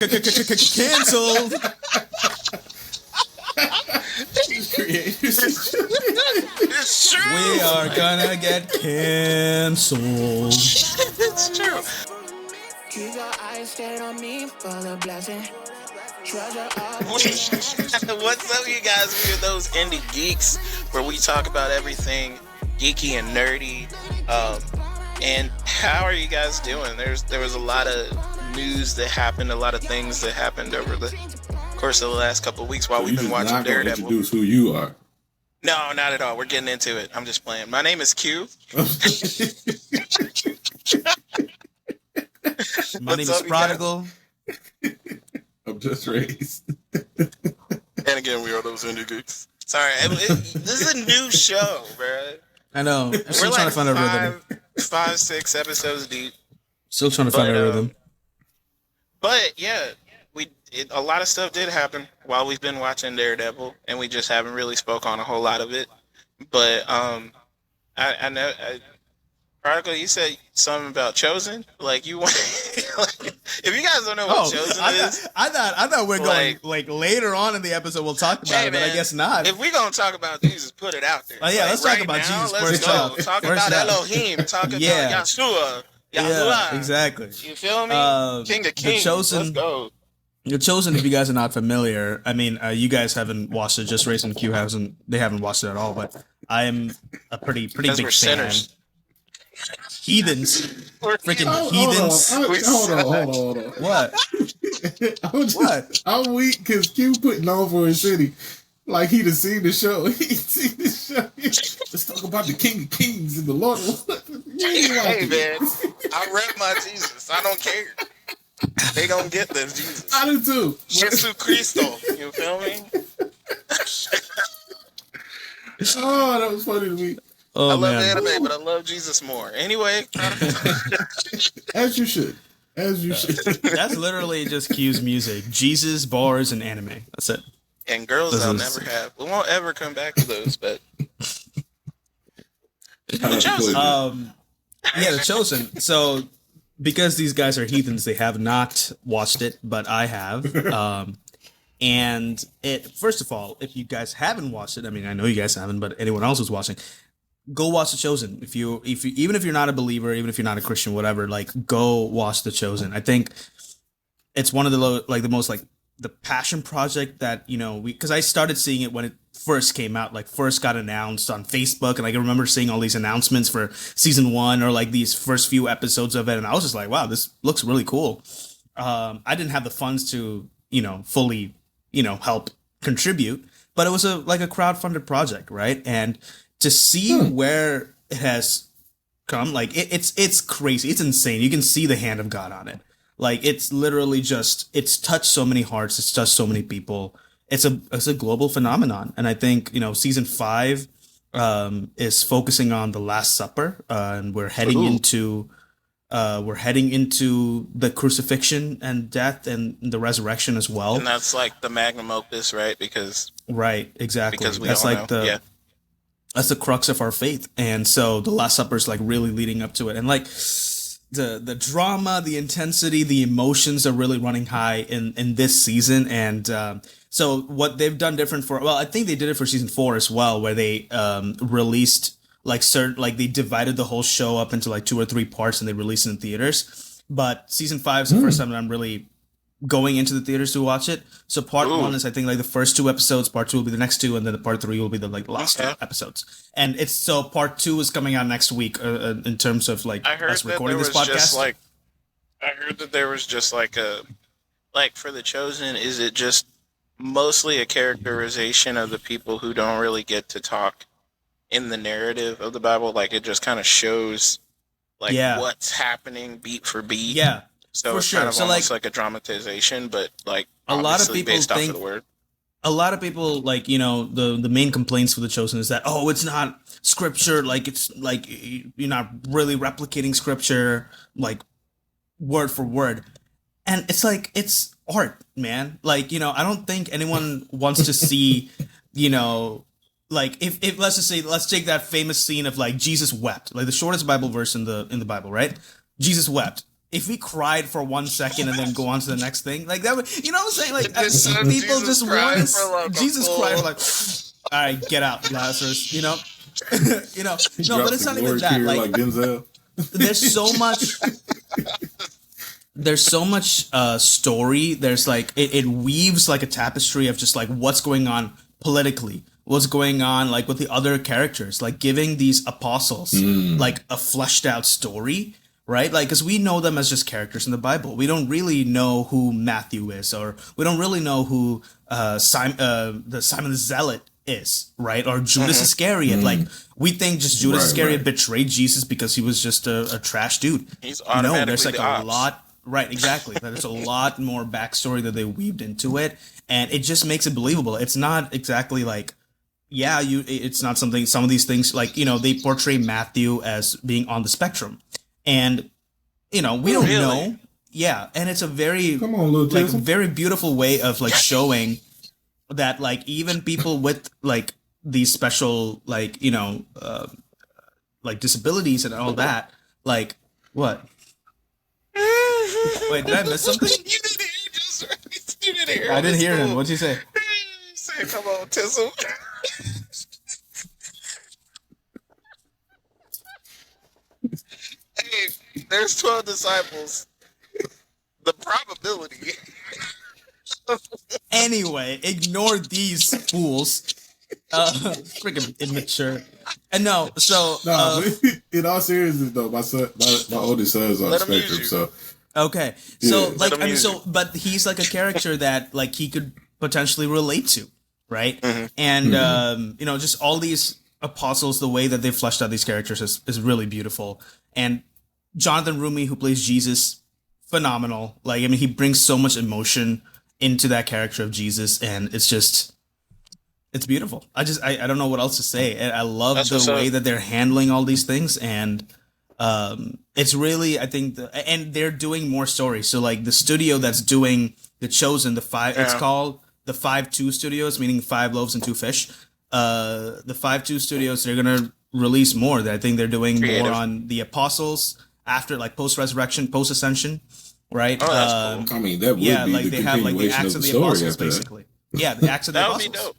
Cancelled. It's true. We are gonna get canceled. It's true. Keep your eyes stayed on me for the blessing. What's up, you guys? We're Those Indie Geeks, where we talk about everything geeky and nerdy. And how are you guys doing? There was a lot of news that happened, a lot of things that happened over the course of the last couple of weeks while we've been watching Daredevil. Introduce who you are. No, not at all. We're getting into it. I'm just playing. My name is Q. My name is Prodigyl. I'm JusRzd. And again, we are Those Indie Geeks. Sorry, this is a new show, bro. I know. I'm still trying to find a rhythm. 5-6 episodes deep. Still trying to find a rhythm. But yeah, a lot of stuff did happen while we've been watching Daredevil, and we just haven't really spoke on a whole lot of it. But I know, Prodigyl, you said something about Chosen. Like you want, if you guys don't know what Chosen is, I thought we're going like later on in the episode we'll talk about it, but I guess not. If we're gonna talk about Jesus, put it out there. Oh yeah, let's talk about Jesus. Let's go. Talk about Elohim. Talk about Yeshua. Yeah, exactly. You feel me? King of Kings. Let's go. The Chosen, if you guys are not familiar, I mean, you guys haven't watched it. JusRzd and Q haven't watched it at all. But I am a pretty big fan. Sinners. Heathens, freaking heathens. Hold on. What? What? I'm weak because Q putting on for his city. Like he done seen the show. Let's talk about the King of Kings and the Lord. Hey man, I rep my Jesus. I don't care. They gonna get this Jesus. I do too. Jesus Cristo. You feel me? Oh, that was funny to me. Oh, I love anime, but I love Jesus more. Anyway. As you should. That's literally just Q's music. Jesus, bars, and anime. That's it. And girls I'll never have. We won't ever come back to those, but... The Chosen. So, because these guys are heathens, they have not watched it, but I have. And first of all, if you guys haven't watched it, I mean, I know you guys haven't, but anyone else who's watching, go watch The Chosen. Even if you're not a believer, even if you're not a Christian, whatever, like, go watch The Chosen. I think it's one of the passion project that, because I started seeing it when it first came out, like first got announced on Facebook, and I can remember seeing all these announcements for season 1 or like these first few episodes of it, and I was just like, wow, this looks really cool. I didn't have the funds to, fully, help contribute, but it was a crowdfunded project, right? And to see where it has come, like it's crazy, it's insane. You can see the hand of God on it. Like, it's literally it's touched so many hearts. It's touched so many people. It's a global phenomenon. And I think, season 5 is focusing on the Last Supper. And we're heading into the crucifixion and death and the resurrection as well. And that's like the magnum opus, right? Right, exactly. Because that's like that's the crux of our faith. And so the Last Supper is like really leading up to it. And like, the drama, the intensity, the emotions are really running high in this season. And so what they've done different I think they did it for season 4 as well, where they released they divided the whole show up into like 2 or 3 parts and they released it in theaters. But season 5 is the first time that I'm really going into the theaters to watch it. So part 1 is, I think, like the first 2 episodes, part 2 will be the next 2, and then the part 3 will be the last 2 episodes. And part 2 is coming out next week in terms of like us recording this podcast. I heard that there was just like for The Chosen, is it just mostly a characterization of the people who don't really get to talk in the narrative of the Bible? Like, it just kind of shows what's happening beat for beat. Yeah. So it's kind of almost like a dramatization, but like a lot of people based off of the word. A lot of people, like, the main complaints for The Chosen is that, it's not scripture, like it's like you're not really replicating scripture like word for word. And it's like, it's art, man. Like, I don't think anyone wants to see, like if let's just say, let's take that famous scene of like Jesus wept, like the shortest Bible verse in the Bible, right? Jesus wept. if we cried for 1 second and then go on to the next thing, like that would, you know what I'm saying? Like Son people Jesus just cried want for like a Jesus full- cried for like, all right, get out, Lazarus. You know, you know. He No, but drops it's the not even glory that. carrier Like, Denzel. there's so much. There's so much story. There's like it weaves like a tapestry of just like what's going on politically, what's going on like with the other characters, like giving these apostles like a fleshed out story, right? Like, because we know them as just characters in the Bible. We don't really know who Matthew is, or we don't really know who Simon the Zealot is, right? Or Judas Iscariot. Like, we think just Judas Iscariot betrayed Jesus because he was just a trash dude. He's automatically there's like the a ops. lot. Right, exactly. There's a lot more backstory that they weaved into it, and it just makes it believable. It's not exactly like, it's not something. Some of these things, like, you know, they portray Matthew as being on the spectrum, and you know, we don't know. Yeah, and it's a very Come on, little like Jason. very beautiful way of like showing that like even people with like these special like, you know, like disabilities and all that, like what. Wait, did I miss something? You didn't hear JusRzd. You didn't hear. I didn't hear him. What? What'd you say? He said, "Come on, Tizzle." Hey, there's 12 disciples. The probability. Anyway, ignore these fools. Freaking immature. And no, so No, in all seriousness though, my oldest son is on the Let him use spectrum, you. so okay, so Yeah. like Let him I mean, use so you. but he's like a character that like he could potentially relate to, right? And you know, just all these apostles, the way that they fleshed out these characters is really beautiful. And Jonathan Rumi, who plays Jesus, phenomenal. Like, I mean, he brings so much emotion into that character of Jesus, and it's beautiful. I don't know what else to say. And I love That's what's the way up. that they're handling all these things, and it's really, I think, and they're doing more stories. So like the studio that's doing The Chosen, it's Yeah. called the 5-2 Studios, meaning 5 loaves and 2 fish. The 5-2 Studios, they're gonna release more. I think they're doing Creative. more on the apostles after, like, post-resurrection, post-ascension, right? Oh, that's cool. I mean that would Yeah, be like the they have like the continuation Acts of of the the story Apostles, after that. basically. Yeah, the Acts of the That would Apostles. be dope.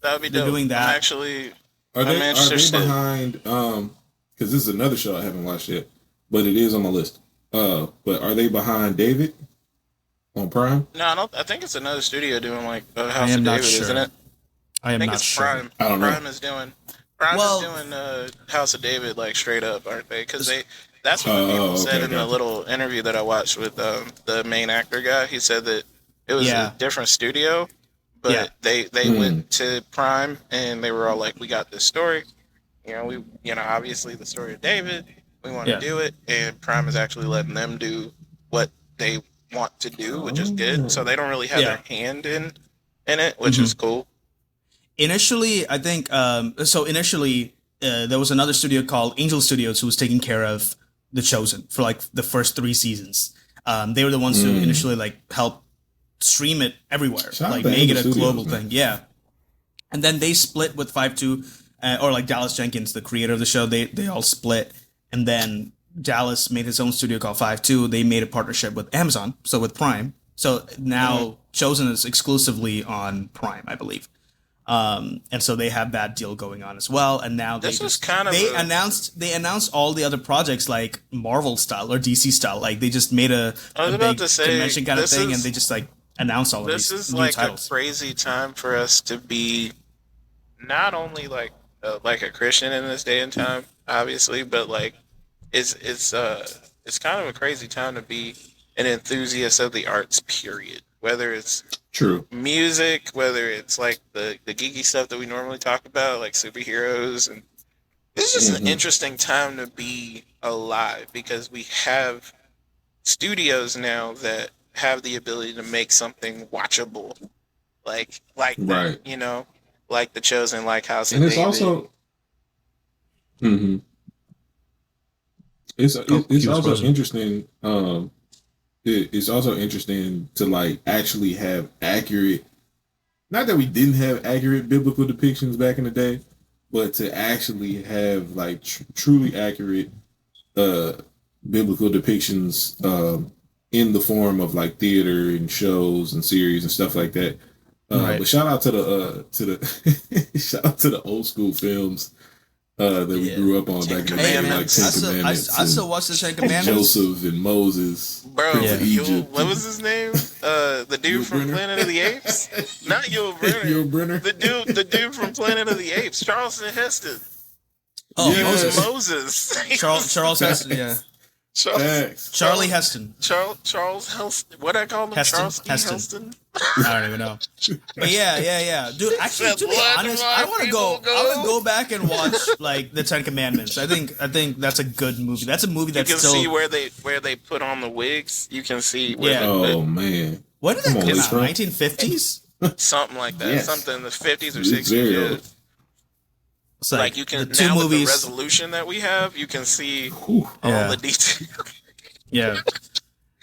That would be They're dope. doing that. I'm actually. Are I'm they interested. behind? Because this is another show I haven't watched yet, but it is on my list. But are they behind David on Prime? No, I don't. I think it's another studio doing like I House am of not David, sure. isn't it? I am I think not it's sure. Prime. I don't know. Prime is doing. Prime Well- is doing House of David like straight up, aren't they? Because that's what the Oh, people okay, said in the gotcha. little interview that I watched with the main actor guy. He said that it was Yeah. a different studio, but Yeah. they went to Prime and they were all like, "We got this story. Obviously the story of David. We want Yeah. to do it." And Prime is actually letting them do what they want to do, which is good. So they don't really have Yeah. their hand in it, which is cool. Initially, I think there was another studio called Angel Studios who was taking care of The Chosen for like the first 3 seasons. They were the ones who initially like helped stream it everywhere, Shout out like to make it Angel a global Studios, man. thing. Yeah, and then they split with 5-2, or like Dallas Jenkins, the creator of the show. They all split, and then Dallas made his own studio called 5-2. They made a partnership with Amazon, so with Prime. So now Chosen is exclusively on Prime, I believe. And so they have that deal going on as well. And now This they was just kind of they a- announced all the other projects like Marvel style or DC style. Like they just made a I was a about big to say, convention kind of this thing, is- and they just like announced all of This these is new like titles. a crazy time for us to be not only like a Christian in this day and time, obviously, but like it's kind of a crazy time to be an enthusiast of the arts. Period. Whether it's True. music, whether it's like the geeky stuff that we normally talk about, like superheroes, and it's just an interesting time to be alive because we have studios now that have the ability to make something watchable, like Right. that, like The Chosen, like House of And it's David. also, it's he was also frozen. interesting. It's also interesting to like actually have accurate. Not that we didn't have accurate biblical depictions back in the day, but to actually have like truly accurate biblical depictions in the form of like theater and shows and series and stuff like that. Right. But shout out to the shout out to the old school films that we grew up on back in the day, like Ten Commandments. I still watch the Ten Commandments. Joseph and Moses, bro. Prince of Egypt. What was his name? The dude from Planet of the Apes. Not Yul Brynner. Yul Brynner. The dude from Planet of the Apes. Charleston Heston. Oh, Yeah. Moses. Charles Heston, yeah. Charlie Heston. Charles Heston. What I call him? Heston. Charles E. Heston. Heston. I don't even know. But yeah. Dude, actually, to be honest, I want to go back and watch like the Ten Commandments. I think that's a good movie. That's a movie that's you can still see where they put on the wigs. You can see where Yeah. Oh man. When did that Come on, come out? bro. 1950s? something like that. Yes. Something in the 50s or It's 60s. very Yeah. old. It's Like you can the two now with the movies. resolution that we have, you can see Whew. all Yeah. the details. Yeah.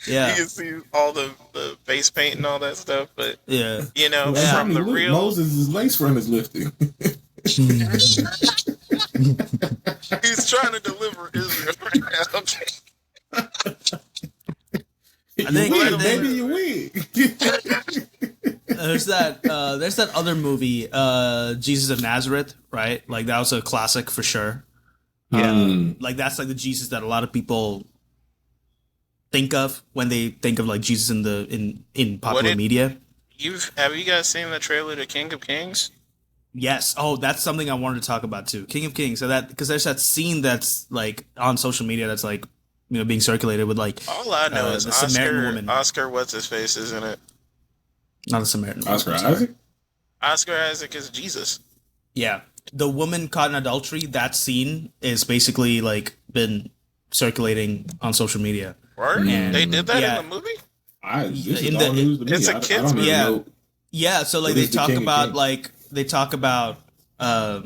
You Yeah. can see all the face paint and all that stuff. But Yeah. you know, Yeah. from the Look, real Moses' lace front is lifting. he's trying to deliver Israel right now. Okay. I think- you win, baby, you win. There's that other movie, Jesus of Nazareth, right? Like that was a classic for sure. Like that's like the Jesus that a lot of people think of when they think of like Jesus in popular media. Have you guys seen the trailer to King of Kings? Yes. Oh, that's something I wanted to talk about too. King of Kings. So that because there's that scene that's like on social media that's like being circulated with like All I know is the Samaritan Oscar. woman. Oscar, what's his face, is in it. Not a Samaritan. woman, Oscar I'm sorry. Isaac? Oscar Isaac is Jesus. Yeah, the woman caught in adultery. That scene is basically like been circulating on social media. Right? And- They did that yeah. in the movie? This is In all the- news to me. it's a I kid's don't even movie. Yeah. know. Yeah, so like What they is the talk King of about Kings? like they talk about how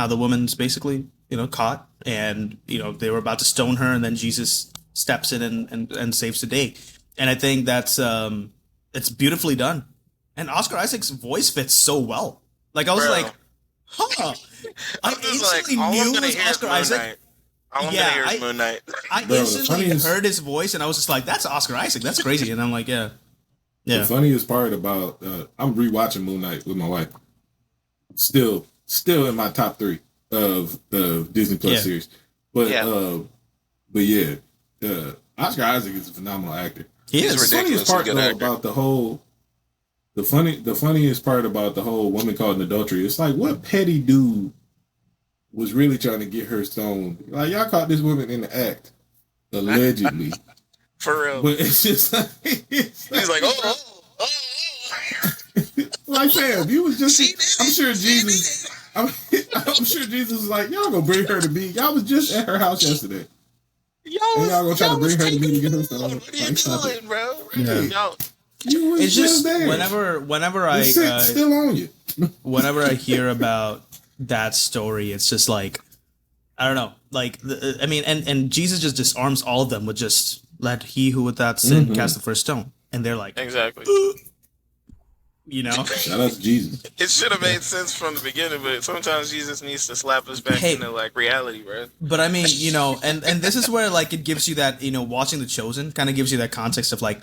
the woman's basically caught and they were about to stone her and then Jesus steps in and saves the day. And I think that's it's beautifully done. And Oscar Isaac's voice fits so well. Like I was Bro. like, huh. I I'm just like, instantly all I'm knew it gonna was hear is Oscar Moon Isaac. Knight. All I'm Yeah, gonna hear is Moon Knight. I Bro, the instantly funniest- heard his voice and I was just like, that's Oscar Isaac. That's crazy. And I'm like, yeah. The funniest part about I'm rewatching Moon Knight with my wife. Still in my top 3 of the Disney Plus series. But Oscar Isaac is a phenomenal actor. He He's is. The funniest ridiculously part good though actor. about the whole the funniest part about the whole woman caught in adultery, it's like what petty dude was really trying to get her stoned. Like y'all caught this woman in the act, allegedly. For real. But it's just like He's like, oh. like fam, you was just She did I'm it. sure She Jesus I'm sure Jesus was like, y'all gonna bring her to me. Y'all was just at her house yesterday. And y'all gonna try to bring her to me to get her stoned. What are you Like, stop doing, it. bro? Yeah. Y'all, You was It's just there. whenever The I scent's still on you. whenever I hear about that story, it's just like I don't know. Like I mean, and Jesus just disarms all of them with just let he who without sin cast the first stone, and they're like, exactly. Shout out to Jesus. It should have made sense from the beginning, but sometimes Jesus needs to slap us back Hey. into like reality, bro. But I mean, and this is where like it gives you that watching The Chosen kind of gives you that context of like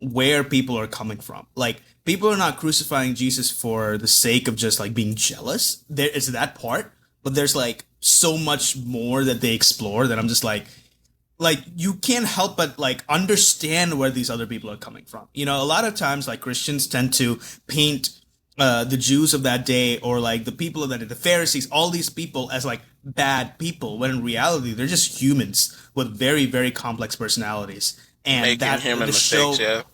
where people are coming from. Like people are not crucifying Jesus for the sake of just like being jealous. There is that part, but there's like so much more that they explore that I'm just like you can't help but like understand where these other people are coming from. A lot of times like Christians tend to paint the Jews of that day or like the people of that day, the Pharisees, all these people as like bad people, when in reality they're just humans with very, very complex personalities. And Making that human the show, mistakes,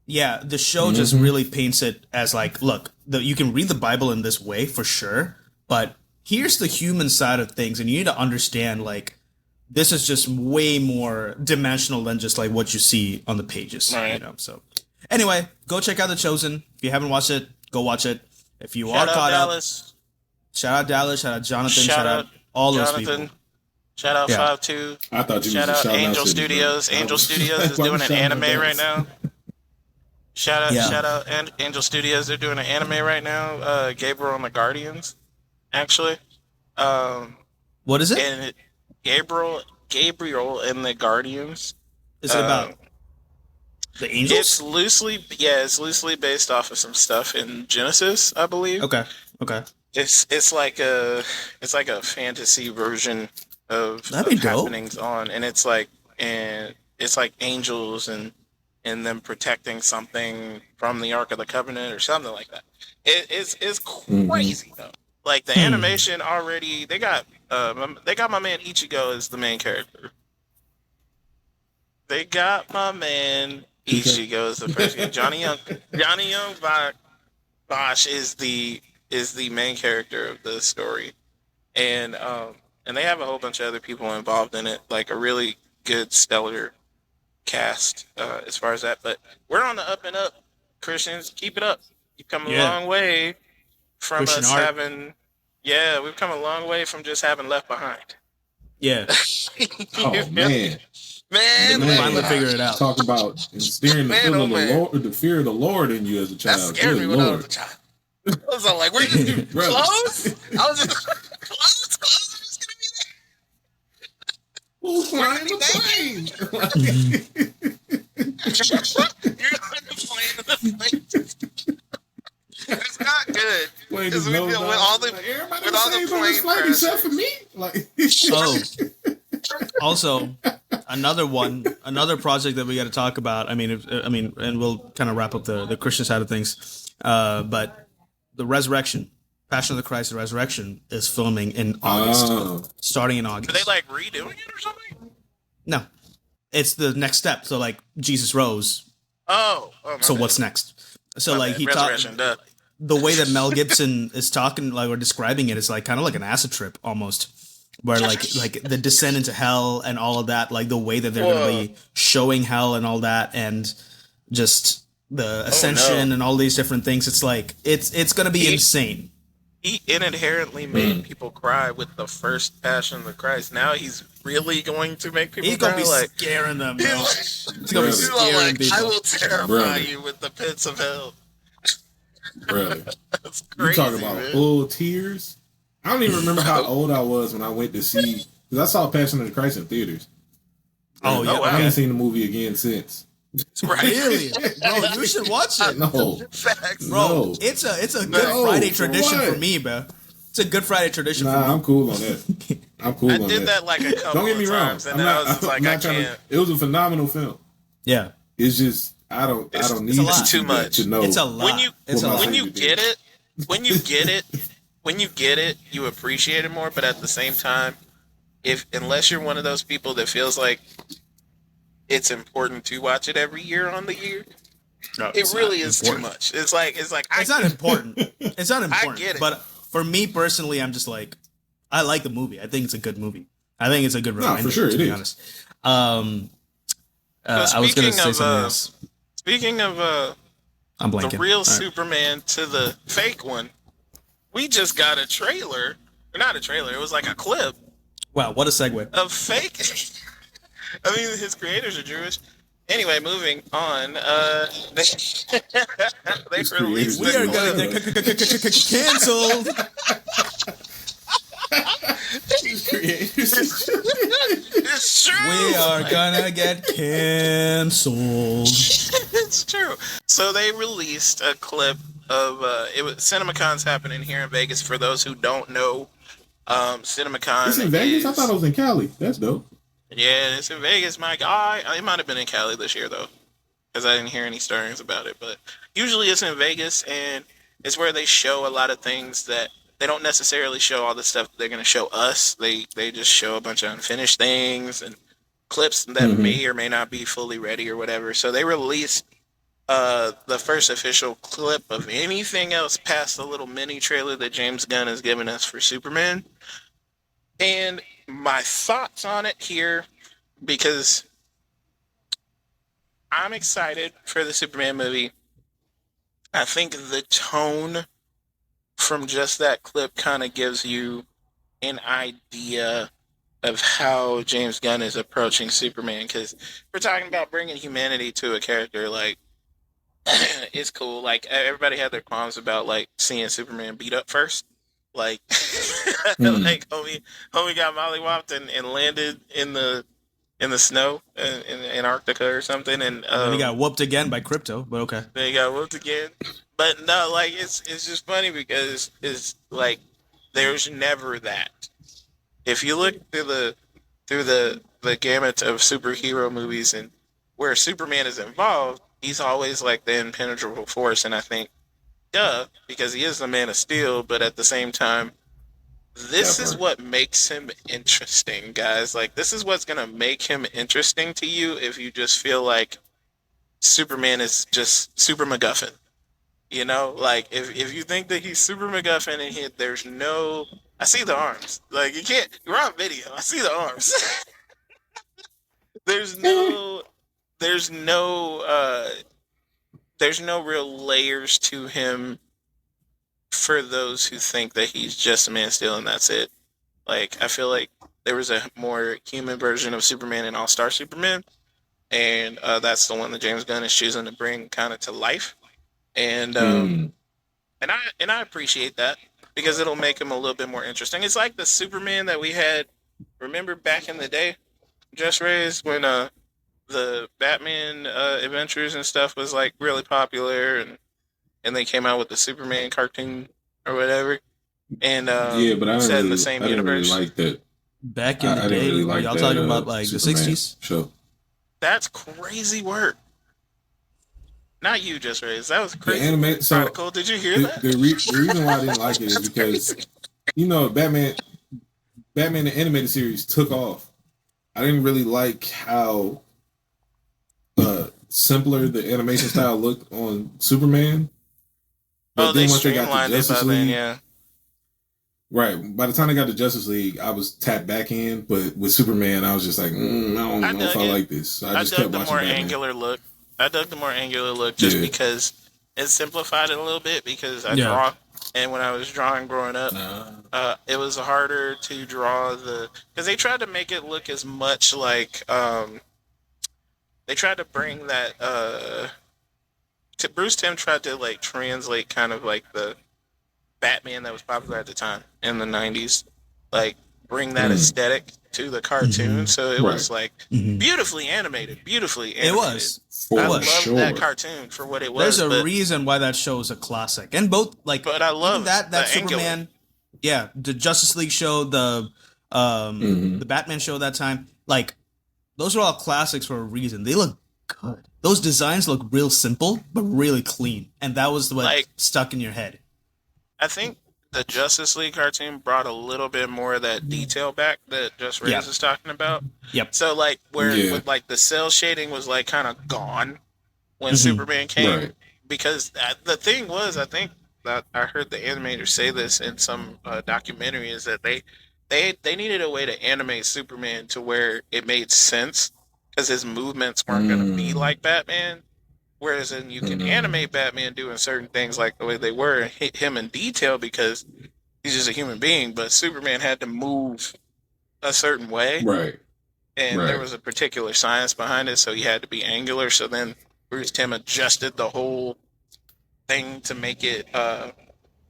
yeah. the show just really paints it as like, look, you can read the Bible in this way for sure, but here's the human side of things, and you need to understand like this is just way more dimensional than just like what you see on the pages. Right. So anyway, go check out The Chosen. If you haven't watched it, go watch it. If you Shout are out caught Dallas. up, shout out Dallas, shout out Jonathan, Shout shout out out all those Jonathan. people. Shout out Yeah. 5-2. I thought you Shout was out shouting Angel cities, bro. Studios. I Angel was- Studios is Why doing was an shouting anime out right Dallas? now. Shout Yeah. out Angel Studios. They're doing an anime right now. Gabriel and the Guardians, actually. What is it? And Gabriel Gabriel and the Guardians. Is it about the angels? It's loosely based off of some stuff in Genesis, I believe. Okay. It's like a fantasy version of happenings on, and it's like angels and them protecting something from the Ark of the Covenant or something like that. It's crazy though. Like the animation already, they got my man Ichigo as the main character. They got my man Ichigo as the first guy. Johnny Young Bosch is the main character of the story, and they have a whole bunch of other people involved in it, like a really good stellar cast as far as that. But we're on the up and up, Christians. Keep it up. You've come a long way from Christian us art. We've come a long way from just having Left Behind. Yeah. Oh man. Man, finally figure it out. Talk about instilling the fear of the Lord in you as a child. That scared me when I was a child. I was like, "Where you close?" I was just close. Is just gonna be there. Who's flying the plane? You're on the plane. It's not good. With all the plane crashes. Except for me. Also, another project that we got to talk about. I mean, and we'll kind of wrap up the Christian side of things. But the Passion of the Christ, the Resurrection is filming in August, starting in August. Are they like redoing it or something? No, it's the next step. So like Jesus rose. So what's next? So like he talked. The way that Mel Gibson is talking, like, or describing it, is like kind of like an acid trip almost, where like the descent into hell and all of that, like the way that they're going to be showing hell and all that, and just the ascension and all these different things. It's like it's going to be insane. He inherently made people cry with the first Passion of the Christ. Now he's really going to make people cry. He's going to be scaring them, bro. He's going to be scaring people. I will terrify you with the pits of hell. Really? That's crazy, you talking about full tears? I don't even remember how old I was when I went to see, because I saw Passion of the Christ in theaters. Oh yeah, I haven't seen the movie again since. Really? Bro, you should watch it. No, facts, bro. No. It's a good Friday tradition for me, bro. It's a Good Friday tradition for me. I'm cool on that. I did that like a couple. Don't get me wrong. And I was like, I can't. It was a phenomenal film. Yeah. It's just I don't need too much to know. It's a lot. When you get it, you appreciate it more. But at the same time, unless you're one of those people that feels like it's important to watch it every year on the year, it really is too much. It's like it's not important. It's not important. I get it. But for me personally, I'm just like, I like the movie. I think it's a good movie. I think it's a good reminder. For sure, to be honest. I was going to say something else. Speaking of I'm blanking. The real Superman to the fake one, we just got a trailer. Or not a trailer, it was like a clip. Wow, what a segue. Of fake. I mean, his creators are Jewish. Anyway, moving on. They released. We are going to get canceled. It's true. We are gonna get canceled. It's true. So they released a clip of it was CinemaCon's happening here in Vegas. For those who don't know, CinemaCon. It's in Vegas. I thought it was in Cali. That's dope. Yeah, it's in Vegas, my guy. It might have been in Cali this year though, because I didn't hear any stirrings about it. But usually it's in Vegas, and it's where they show a lot of things that. They don't necessarily show all the stuff that they're going to show us. They just show a bunch of unfinished things and clips that may or may not be fully ready or whatever. So they released the first official clip of anything else past the little mini trailer that James Gunn has given us for Superman. And my thoughts on it here, because I'm excited for the Superman movie. I think the tone from just that clip kind of gives you an idea of how James Gunn is approaching Superman, because we're talking about bringing humanity to a character. Like, it's cool. Like, everybody had their qualms about like seeing Superman beat up first, Like, like homie got mollywopped and landed in the snow in Antarctica or something, and then he got whooped again by Crypto, but okay. then he got whooped again. But no, like it's just funny because it's like there's never that. If you look through the gamut of superhero movies and where Superman is involved, he's always like the impenetrable force, and I think, duh, because he is the Man of Steel, but at the same time, this is what makes him interesting, guys. Like, this is what's gonna make him interesting to you if you just feel like Superman is just Super MacGuffin. You know, like if you think that he's Super MacGuffin and there's no, I see the arms. Like you can't. You're on video. I see the arms. there's no, there's no, there's no real layers to him for those who think that he's just a Man of Steel and that's it. Like I feel like there was a more human version of Superman in All-Star Superman, and that's the one that James Gunn is choosing to bring kind of to life. And I appreciate that because it'll make him a little bit more interesting. It's like the Superman that we had. Remember back in the day, JusRzd, when the Batman adventures and stuff was like really popular, and they came out with the Superman cartoon or whatever. And yeah, but I didn't set really, in the same I didn't universe. Really like that. Back in the I day, didn't really like y'all that, talking about like Superman the 60s? show. That's crazy work. Not you, JusRzd. That was crazy. Prodigyl, did you hear that? The reason why I didn't like it is because, you know, Batman the animated series took off. I didn't really like how simpler the animation style looked on Superman. But they once streamlined it by then, yeah. Right. By the time they got to Justice League, I was tapped back in. But with Superman, I was just like, I don't know if I like this. So I just kept watching Batman. I dug the more angular look just because it simplified it a little bit because I draw. And when I was drawing growing up, it was harder to draw because they tried to make it look as much like, they tried to bring that, Bruce Timm tried to like translate kind of like the Batman that was popular at the time in the 90s, like bring that aesthetic to the cartoon. So it was like beautifully animated. It was. I loved that cartoon for what it was. There's a reason why that show is a classic, and both like. But I love that Superman. Yeah, the Justice League show, the Batman show that time, like those are all classics for a reason. They look good. Those designs look real simple but really clean, and that was what stuck in your head. I think the Justice League cartoon brought a little bit more of that detail back that JusRzd is talking about. Yep. So like with like the cell shading was like kind of gone when Superman came, because the thing was, I think that I heard the animators say this in some documentary, is that they needed a way to animate Superman to where it made sense because his movements weren't going to be like Batman. Whereas then you can animate Batman doing certain things like the way they were and hit him in detail because he's just a human being. But Superman had to move a certain way. Right. And there was a particular science behind it, so he had to be angular. So then Bruce Timm adjusted the whole thing to make it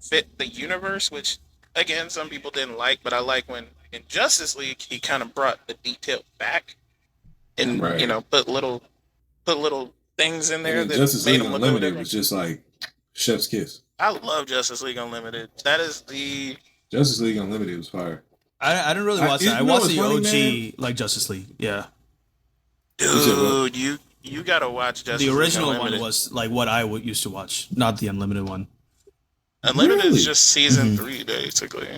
fit the universe, which, again, some people didn't like. But I like when in Justice League, he kind of brought the detail back and, you know, put little things in there that Justice made League them look Unlimited was just like chef's kiss. I love Justice League Unlimited. That is the Justice League Unlimited was fire. I didn't really watch that. I watched the OG like Justice League. Yeah, dude, you gotta watch Justice League. The original one was like what I used to watch, not the Unlimited one. Unlimited is just season 3, basically.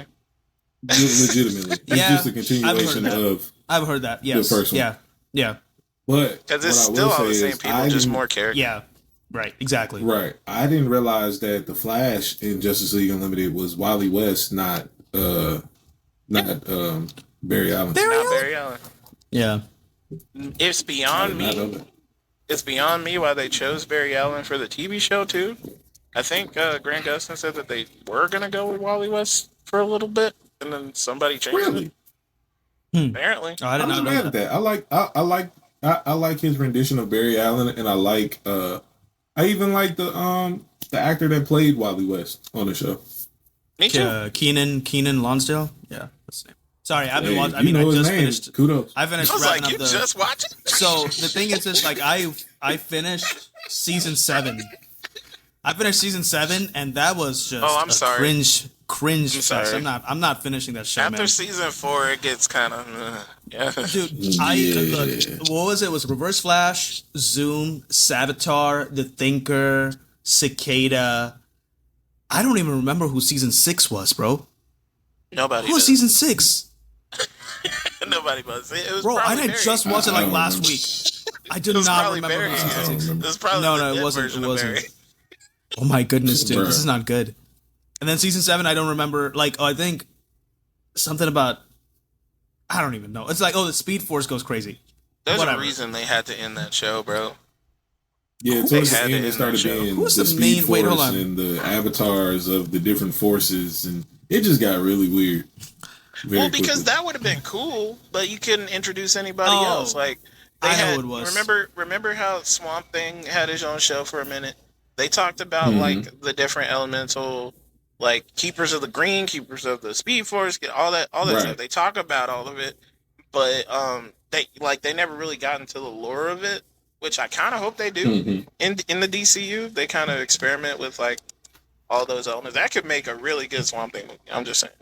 Legitimately, it's just a continuation of. I've heard that. Yes, the first one. Yeah. But because it's still all the same people, just more characters. Yeah, right, exactly. Right. I didn't realize that the Flash in Justice League Unlimited was Wally West, not Barry Allen. Barry Allen. Yeah. It's beyond me. It's beyond me why they chose Barry Allen for the TV show too. I think Grant Gustin said that they were gonna go with Wally West for a little bit, and then somebody changed it. Apparently, I'm not mad at that. I like his rendition of Barry Allen, and I like I even like the actor that played Wally West on the show. Me too. Keenan Lonsdale. Yeah, that's his name. Sorry, I've been Hey, watching. I you mean, I know his just name. finished. Kudos. I finished I was wrapping like, up you the. just watch it? So the thing is, this like I finished season 7. I finished season 7, and that was just Oh, I'm sorry. cringe I'm fest. sorry. I'm not finishing that show, After man. season 4, it gets kind of yeah. Dude, Yeah. look, what was it? It was Reverse Flash, Zoom, Savitar, The Thinker, Cicada. I don't even remember who season 6 was, bro. Nobody. Who was does. season 6? Nobody was. It was Bro, I probably didn't Barry. just watch it I like don't last remember. week. I did It was not probably remember Barry. who was season 6. It was probably No, the it dead wasn't. version It of wasn't. Barry. Oh my goodness, dude, Bruh. this is not good. And then season 7, I don't remember. Like, I think something about. I don't even know. It's like, the Speed Force goes crazy. There's Whatever. a reason they had to end that show, bro. Yeah, They towards the had end, it it in started that show. being Who's the the Speed main- wait, hold Force on. and the avatars of the different forces, and it just got really weird. Very Well, because quickly. that would have been cool, but you couldn't introduce anybody Oh, else. Like they I know had. who it was. Remember how Swamp Thing had his own show for a minute? They talked about Mhm. like the different elemental, like keepers of the green, keepers of the Speed Force, all that Right. stuff. They talk about all of it, but they never really got into the lore of it, which I kind of hope they do Mhm. in the DCU. They kind of experiment with like all those elements. That could make a really good Swamp Thing movie. I'm just saying.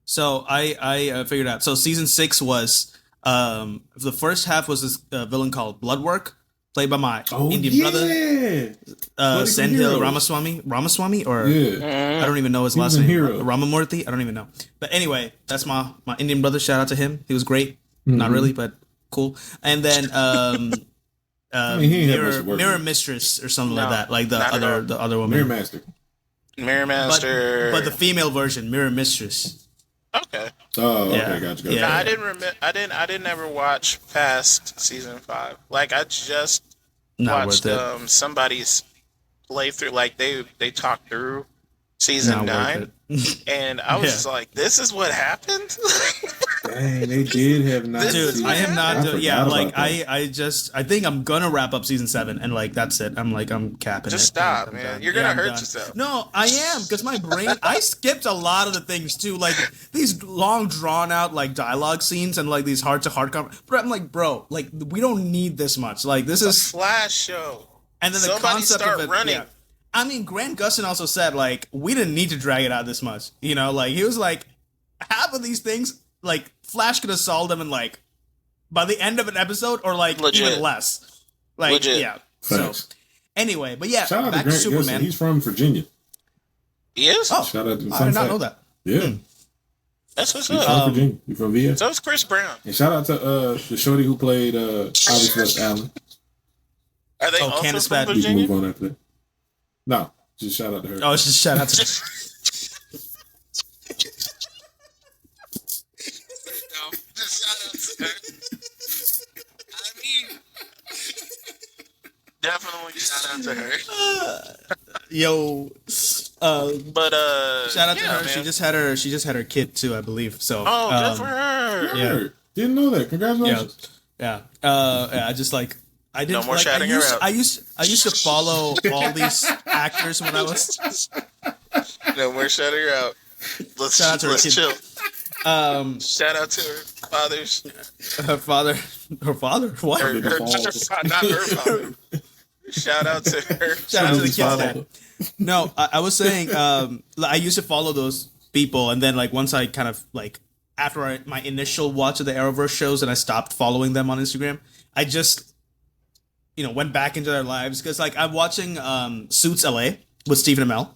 So I figured out. So season 6 was the first half was this villain called Bloodwork, played by my Indian brother, Bloody Sendhil Heroes. Ramaswamy, or Yeah. I don't even know his He was last in name. Hero. Ramamurthy. I don't even know. But anyway, that's my Indian brother. Shout out to him. He was great. Mm-hmm. Not really, but cool. And then I mean, he ain't had much to work Mirror with. Mistress or something No, like that. Like the not at all. other woman. Mirror Master. Mirror but, Master. but the female version, Mirror Mistress. okay. Oh, okay, Yeah. gotcha. Yeah. No, I didn't remember. I didn't ever watch past season 5. Like I just Not watched worth it. somebody's playthrough. Like they talked through season Not 9, worth it. and I was just like, "This is what happened." Dang, they did have not. Dude, Dude, I am not. Yeah, forgot like about that. I think I'm gonna wrap up season 7, and like that's it. I'm capping Just it. stop, I'm man. done. You're gonna I'm hurt done. yourself. No, I am, because my brain. I skipped a lot of the things too, like these long drawn out like dialogue scenes and like these heart to heart. But I'm like, bro, like we don't need this much. Like this is, Flash show. and then the Somebody concept start of it. running. Yeah. I mean, Grant Gustin also said like we didn't need to drag it out this much. You know, like he was like half of these things. Like Flash could have solved them in like by the end of an episode, or like Legit. even less. Like Legit. yeah. Facts. So anyway, but yeah, Shout out to back to Grant Gustin. Superman. He's from Virginia. He is. Oh, Shout out to I did not know that. Yeah, That's what's he's up. from Virginia. He's from VA. So is Chris Brown. And shout out to the shorty who played Alice West Allen. Are they Oh, also Candace from Patton. We can Virginia? move on after that. No, just shout out to her. Oh, it's just shout out to. No, just shout out to her. I mean, definitely shout out to her. Yo, But shout out to yeah, her. She man. just had her kid too, I believe. So Oh, good for her. yeah. Word. Didn't know that. yeah, Congratulations. yeah. I just like I didn't No more like, shouting her out. I used to follow all these actors when I was No, we're shutting her out. Let's, Shout out to her let's kid. chill. Shout out to her fathers. her father, what? Her, not her father. Shout out to her. Shout out to the His kids. father. Dad. No, I was saying I used to follow those people, and then like once I kind of like after my initial watch of the Arrowverse shows, and I stopped following them on Instagram, I just went back into their lives because like I'm watching Suits LA with Stephen Amell,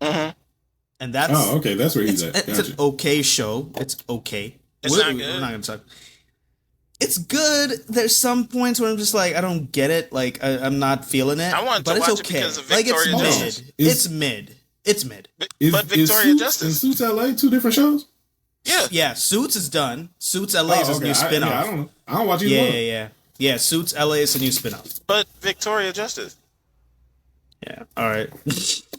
and that's Oh, okay. That's where he's at. it's Gotcha. an okay show. It's okay. It's not good. We're not gonna talk. It's good. There's some points where I'm just like I don't get it. Like I'm not feeling it. I wanted to but it's watch it okay. because of Like Victoria it's Justice. mid. Is- It's mid. It's mid. But Victoria Suits Justice. and Suits LA two different shows? Yeah. Yeah, Suits is done. Suits LA is a new I spin-off. don't know. I don't watch either Yeah, one. yeah, yeah. Yeah, Suits LA is a new spin-off. But Victoria Justice. Yeah. All right.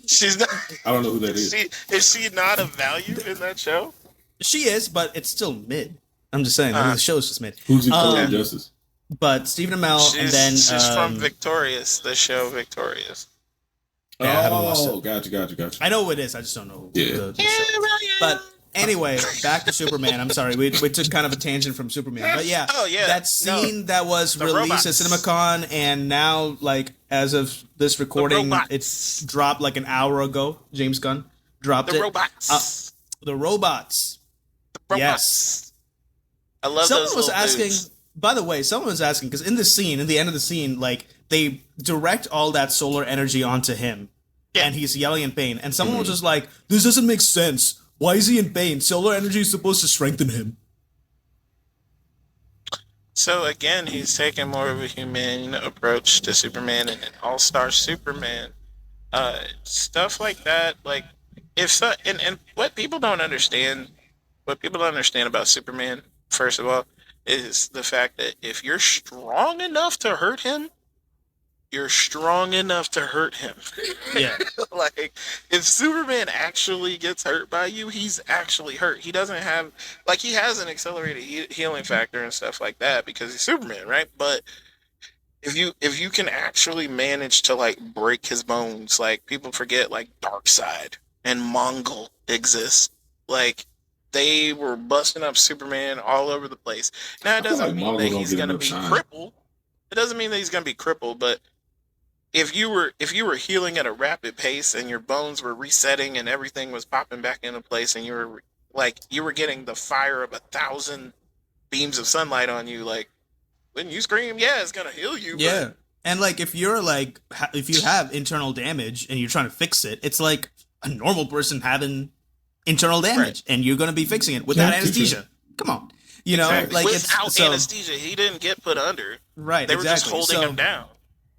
She's not. I don't know who that is. Is she not of value in that show? She is, but it's still mid. I'm just saying. The show's just mid. Who's Victoria Justice? But Stephen Amell, and then She's from Victorious, the show Victorious. Yeah, I haven't watched it. Gotcha. I know who it is. I just don't know. Yeah. The show. But anyway, back to Superman. I'm sorry, we took kind of a tangent from Superman, but yeah, that scene that was released at CinemaCon, and now, like, as of this recording, it's dropped like an hour ago. James Gunn dropped it. The robots. Yes. I love someone those was little asking. dudes. By the way, someone was asking because in the end of the scene, like they direct all that solar energy onto him, and he's yelling in pain. And someone was just like, "This doesn't make sense. Why is he in pain? Solar energy is supposed to strengthen him." So again, he's taking more of a humane approach to Superman and an all-star Superman. Stuff like that, like and what people don't understand about Superman, first of all, is the fact that if you're strong enough to hurt him, you're strong enough to hurt him. Yeah. Like, if Superman actually gets hurt by you, he's actually hurt. He doesn't have, like, he has an accelerated healing factor and stuff like that because he's Superman, right? But if you can actually manage to, like, break his bones, like, people forget, like, Darkseid and Mongol exist. Like, they were busting up Superman all over the place. Now, it doesn't mean that he's going to be crippled. It doesn't mean that he's going to be crippled, but if you were healing at a rapid pace and your bones were resetting and everything was popping back into place and you were getting the fire of 1,000 beams of sunlight on you, like, when you scream, yeah, it's going to heal you. Yeah. And like, if you have internal damage and you're trying to fix it, it's like a normal person having internal damage, and you're going to be fixing it without anesthesia. Come on. You know, like, without anesthesia, he didn't get put under. Right. They were just holding him down.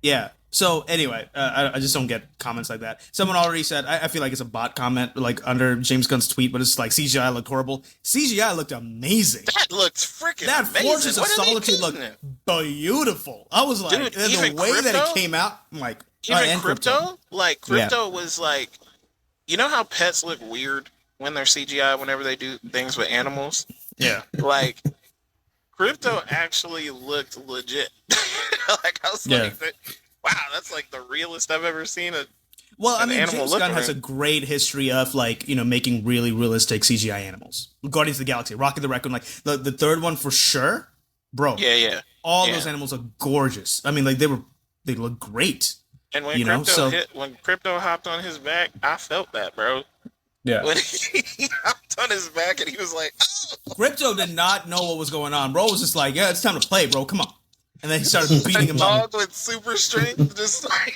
Yeah. So anyway, I just don't get comments like that. Someone already said, I feel like it's a bot comment, like under James Gunn's tweet, but it's like CGI looked horrible. CGI looked amazing. That looked freaking that amazing. Fortress of Solitude looked beautiful. I was like, dude, the way that it came out, I'm like, even Crypto? Like, Crypto was like, you know how pets look weird when they're CGI whenever they do things with animals? Yeah. Like, Crypto actually looked legit. Like, I was like, wow, that's like the realest I've ever seen. Well, I mean, James Gunn has a great history of, like, you know, making really realistic CGI animals. Guardians of the Galaxy, Rocket the Raccoon, like the third one for sure, bro. Yeah. All those animals are gorgeous. I mean, like they look great. And when when Crypto hopped on his back, I felt that, bro. Yeah. When he hopped on his back and he was like, oh! Crypto did not know what was going on. Bro was just like, yeah, it's time to play, bro. Come on. And then he started beating him up. Dog with super strength, just like...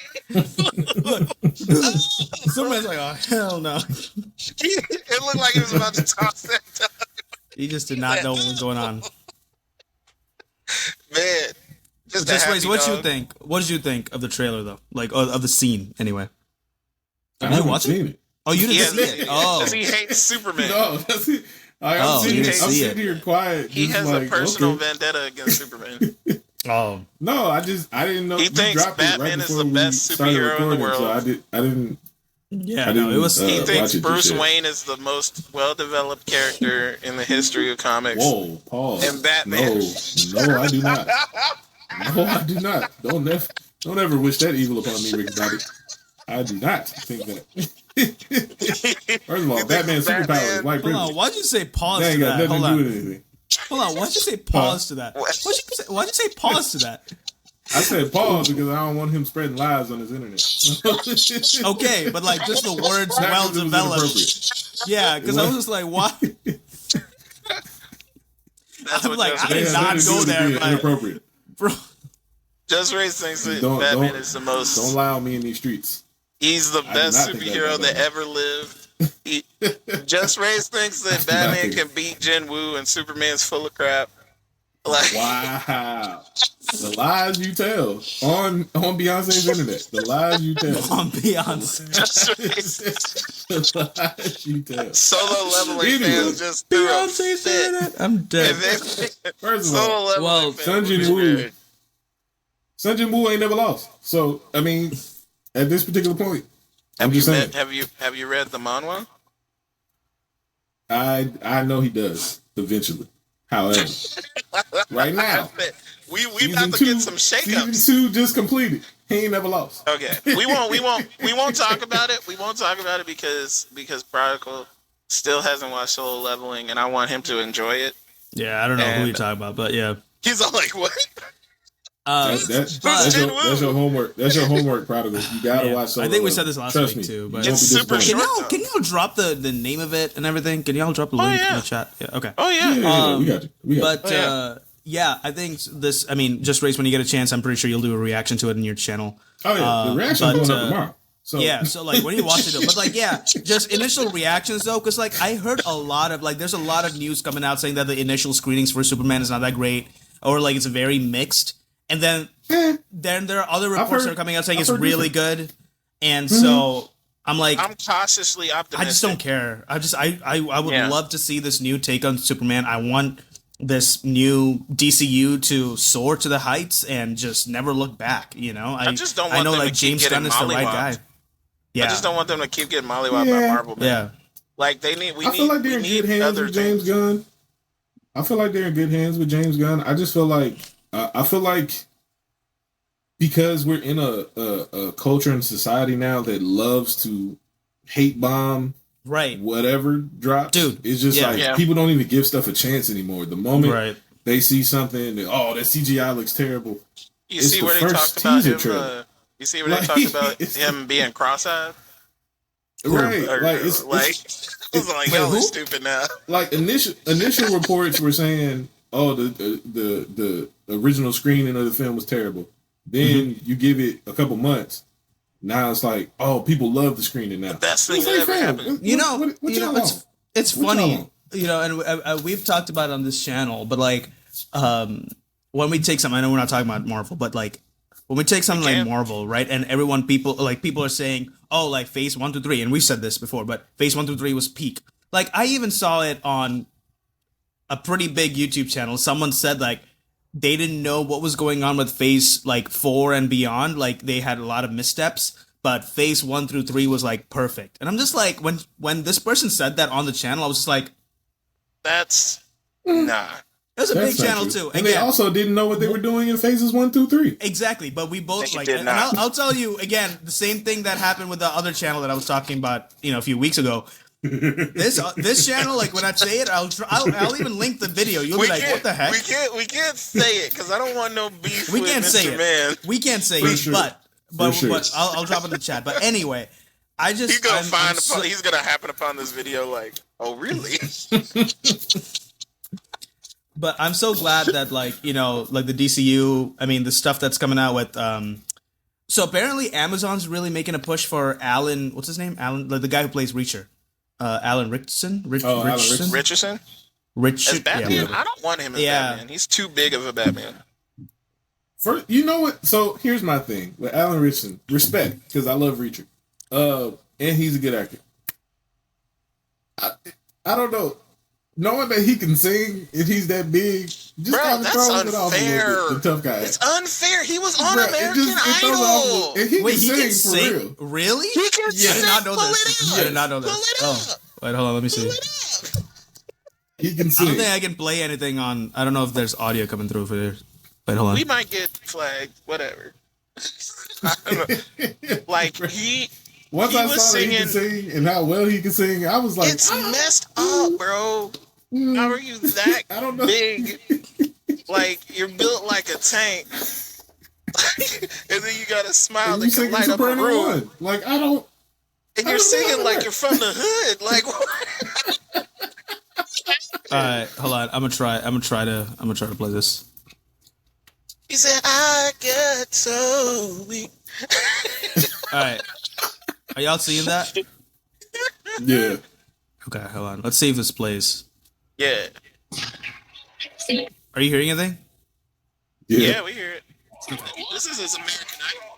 Superman's like, oh, hell no. It looked like he was about to toss that dog. He just did not know what was going on. Man. JusRzd, what did you think? What did you think of the trailer, though? Like, of the scene, anyway. I haven't seen it. Oh, you didn't see it? Oh. Because he hates Superman. No, that's it. I'm sitting here quiet. He has a personal vendetta against Superman. Oh. No, I didn't know. He thinks Batman is the best superhero in the world. So I didn't. Yeah, no, it was. He thinks Bruce Wayne is the most well-developed character in the history of comics. Whoa, Paul. And Batman. No, I do not. No, I do not. Don't ever wish that evil upon me, Rick Bobby. I do not think that. First of all, Batman's superpower is white privilege. Hold on, why'd you say pause that ain't to got that? nothing to do with anything. Hold on, why'd you say pause to that? Why'd you say pause to that? I said pause because I don't want him spreading lies on his internet. Okay, but like just the words well developed. Yeah, because I was just like, why? I'm like, I did not go there, but inappropriate. Bro. JusRzd thinks that Batman is the most. Don't lie on me in these streets. He's the best superhero that ever lived. JusRzd thinks that Batman can beat Jen Woo and Superman's full of crap. Like, wow. The lies you tell on Beyonce's internet. The lies you tell. On Beyonce. The lies you tell. Solo Leveling fans just threw Beyonce's internet. I'm dead. First of all, Sun Jin Woo ain't never lost. So, I mean, at this particular point, have you read the manhwa? I know he does eventually. However, right now, we season about to two- get some Season shakeups. 2 just completed. He ain't never lost. Okay, we won't talk about it. We won't talk about it because Prodigyl still hasn't watched Solo Leveling, and I want him to enjoy it. Yeah, I don't know who you're talking about, but yeah. He's all like, "What?" That's your homework. That's your homework, Prodigyl. You gotta watch Solo I think we Leveling. said this last Trust week me. too. But You won't It's be super disappointed. short. can y'all drop the name of it and everything? Can y'all drop the link in the chat? Yeah. Okay. Oh yeah. Yeah, we got you. We got But you. yeah, I think this. I mean, JusRzd, when you get a chance, I'm pretty sure you'll do a reaction to it in your channel. Oh yeah, the reaction's but, going up tomorrow. So Yeah, so like when you watch it, but like yeah, just initial reactions though, because like I heard a lot of like there's a lot of news coming out saying that the initial screenings for Superman is not that great, or like it's very mixed, and then there are other reports that are coming out saying it's really good, and so I'm like I'm cautiously optimistic. I just don't care. I would love to see this new take on Superman. I want this new DCU to soar to the heights and just never look back. You know, I just don't want I know them like to keep James Gunn getting is the right mollywopped. guy. Yeah, I just don't want them to keep getting mollywopped Yeah. by Marvel. Man. yeah. Like I feel like they're in good hands with James Gunn. I feel like they're in good hands with James Gunn. I just feel like because we're in a culture and society now that loves to hate bomb Right. whatever drops. Dude, it's just yeah. people don't even give stuff a chance anymore. The moment Right. they see something, that CGI looks terrible. You It's see the where they first talked about teaser him. trailer. You see where they talked about him being cross-eyed. Right, Or, like I was like, Wait, y'all who? are stupid now. like initial reports were saying, "Oh, the original screening of the film was terrible." Then you give it a couple months. Now it's like, oh, people love the screening now. The best thing It's that like, ever fam, happened. what y'all on? It's What y'all funny, on? you know, and we've talked about it on this channel, but like, when we take something, I know we're not talking about Marvel, but like, when we take something like can. Marvel, right, and people are saying, oh, like Phase 1 through 3, and we've said this before, but Phase 1 through 3 was peak. Like, I even saw it on a pretty big YouTube channel. Someone said like they didn't know what was going on with Phase like 4 and beyond. Like they had a lot of missteps, but Phase 1 through 3 was like perfect. And I'm just like, when this person said that on the channel, I was just like, That's nah. it was a That's big not channel true. too. And they Again, also didn't know what they were doing in phases 1 through 3. exactly, but we both They like, did and not. I'll tell you again, the same thing that happened with the other channel that I was talking about, you know, a few weeks ago. This channel, like when I say it, I'll even link the video. You'll be like, what the heck? We can't say it because I don't want no beef. We with can't Mr. say it. Man. We can't say For it, sure. but For sure. I'll drop it in the chat. But anyway, I just He's gonna I'm so- he's gonna happen upon this video like, oh really? But I'm so glad that like, you know, like the DCU, I mean the stuff that's coming out with so apparently Amazon's really making a push for Alan, what's his name? Alan, like the guy who plays Reacher. Alan Richardson? Alan Richardson? Richardson Richard, as Batman. yeah, I don't want him as Yeah. Batman. He's too big of a Batman. First, you know what? So here's my thing with Alan Richardson. Respect, because I love Reacher. And he's a good actor. I don't know. Knowing that he can sing and he's that big, just Bro, kind of that's throws it off a unfair. little bit. The tough guy. It's unfair. He was on Bruh, American it throws it Idol. off- and he Wait, can he sing can for sing? real. Really? He can I sing. did not know Pull this. it I up. did not know Pull this. it Oh, up. wait, hold on, let me see. Pull it up. He can I sing. don't think I can play anything on. I don't know if there's audio coming through for there. Wait, hold on. We might get flagged. Whatever. I don't know. Like Once he I was saw that he can sing and how well he can sing, I was like, it's messed up, bro. How are you that I don't know. big? Like you're built like a tank, and then you got a smile and you that can singing light up a Soprano room, One. Like, I don't. and I you're don't singing know like that. you're from the hood. Like what? All right, hold on. I'm gonna try to play this. He said, "I get so weak." All right, are y'all seeing that? Yeah. Okay, hold on. Let's see if this plays. Yeah, Are you hearing anything? yeah, we hear it. This is his American Idol.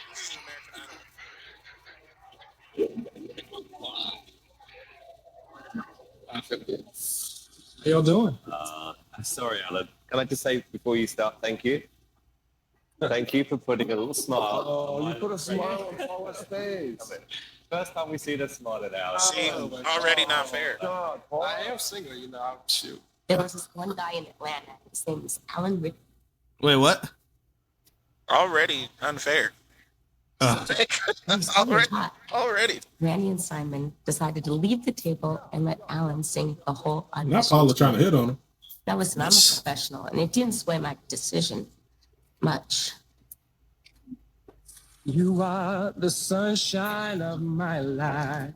This is American Idol. How y'all doing? Sorry, Alan. Can I just say before you start, thank you? Thank you for putting a little smile. Oh, you put a smile on Paul's face. First time we see the smile at Alan. See, already not fair. God, Paul. I am single, you know. Shoot. There was this one guy in Atlanta. His name was Alan Rick. Wait, what? Already unfair. Already. Randy and Simon decided to leave the table and let Alan sing the whole audition. Not Paula trying to hit on him. Now listen, I'm a professional, and it didn't sway my decision much. You are the sunshine of my life.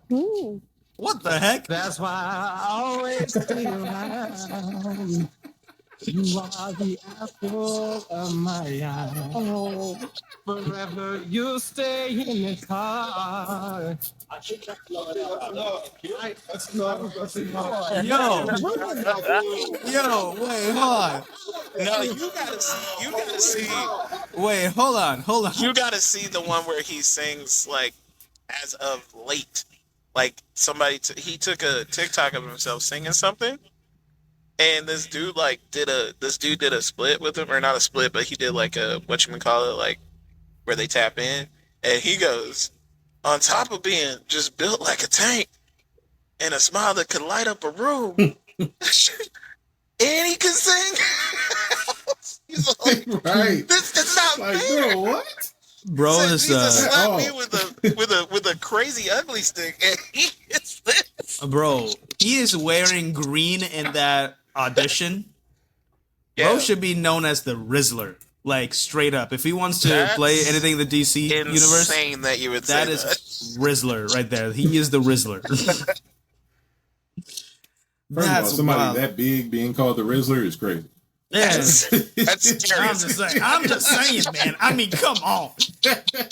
What the heck? That's why I always feel around. You are the apple of my eye. Oh, forever you'll stay in the car. Yo, wait, hold on. No, you gotta see. Wait, hold on. You gotta see the one where he sings like as of late. Like he took a TikTok of himself singing something, and this dude did a split with him, or not a split, but he did like a like where they tap in, and he goes, on top of being just built like a tank and a smile that could light up a room, and he can sing. He's like, Right. It's not Like, fair. bro, what? Bro, He this just slapped me with a crazy ugly stick, and he is this. bro, he is wearing green in that audition. Bro should be known as the Rizzler. Like, straight up. If he wants to play anything in the DC universe, Insane that you would say that is Rizzler right there. He is the Rizzler. First of all, That's somebody wild. that big being called the Rizzler is crazy. Yes. That's scary. I'm just saying, man. I mean, come on.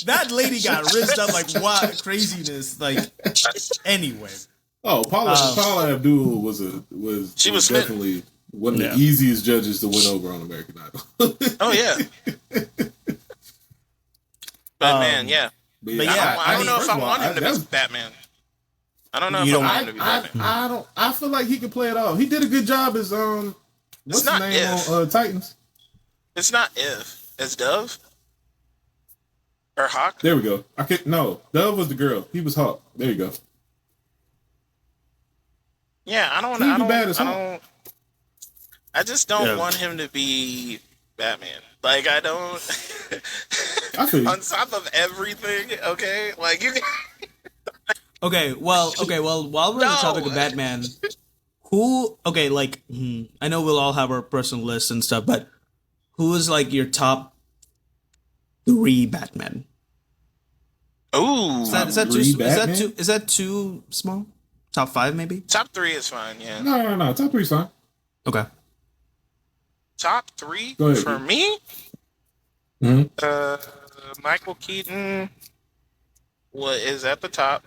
That lady got rizzed up like what craziness. Like, anyway. Oh, Paula Abdul was She was definitely one of the easiest judges to win over on American Idol. Oh yeah. But man, yeah. But yeah, I don't know if first I of all, want him to be that's- Batman. I don't know if You I don't- want him to be Batman. I feel like he can play it off. He did a good job as what's his not name if. on Titans? It's not if. It's Dove or Hawk. There we go. Dove was the girl. He was Hawk. There you go. Yeah, I don't. He'd be I don't. bad as I Hawk. don't. I just don't Yeah. want him to be Batman. Like I don't. I feel you. On top of everything, okay. Like you. Okay, well, while we're on the topic of Batman, I know we'll all have our personal lists and stuff, but who is like your top 3 Batman? Ooh. Is that too small? Top 5 maybe? Top 3 is fine. Yeah. No. Top 3's fine. Okay. Top 3 Go ahead, for dude. me. Mm-hmm. Michael Keaton. What is at the top?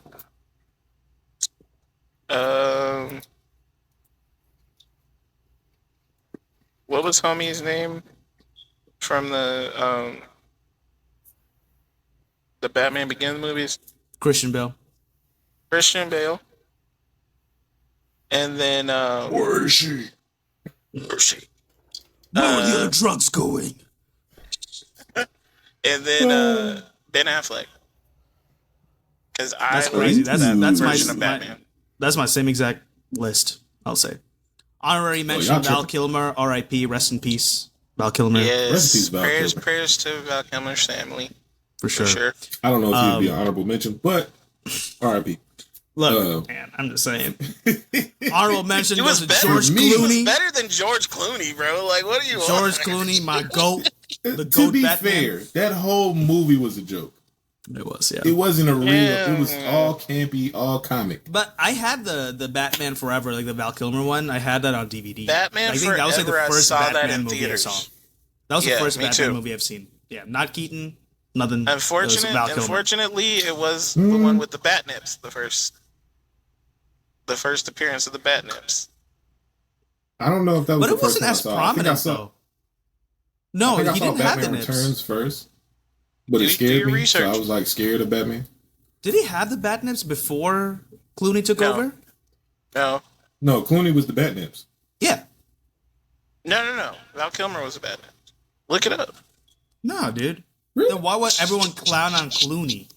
What was homie's name from the Batman Begins movies? Christian Bale. Christian Bale. And then Where is she? where is she? Where are the other drugs going? And then Ben Affleck. Because That's crazy. That's version of my Batman. that's my same exact list. I'll say. Honorary mention: y'all Val tripping. Kilmer, R.I.P. Rest in peace, Val Kilmer. Rest in Yes. peace, Val Prayers, Kilmer. prayers to Val Kilmer's family. for For sure. sure. I don't know if he'd be an honorable mention, but R.I.P. Look, man, I'm just saying. Honorable mention He goes was to better. George He was Clooney. better than George Clooney, bro. Like, what are you George on? Clooney, my goat. The To goat be Batman. fair, that whole movie was a joke. It was, yeah. It wasn't a real. Yeah. It was all campy, all comic. But I had the Batman Forever, like the Val Kilmer one. I had that on DVD. Batman I think that was like the Forever, I first saw that Batman in movie theaters. I saw. That was Yeah, the first me Batman too. movie I've seen. Yeah, not Keaton, nothing. It was Val Kilmer. Unfortunately, it was the one with the bat nips. The first appearance of the bat nips. I don't know if that was But the it first wasn't one I as saw. prominent I think I saw, though. No, I think I he saw didn't have Batman the nips. Returns first, but Do it do scared your me. research. So I was like scared of Batman. Did he have the bat nips before Clooney took No. over? No. No, Clooney was the Batnips. Yeah. No. Val Kilmer was a bat nip. Look it up. No, dude. Really? Then why would everyone clown on Clooney?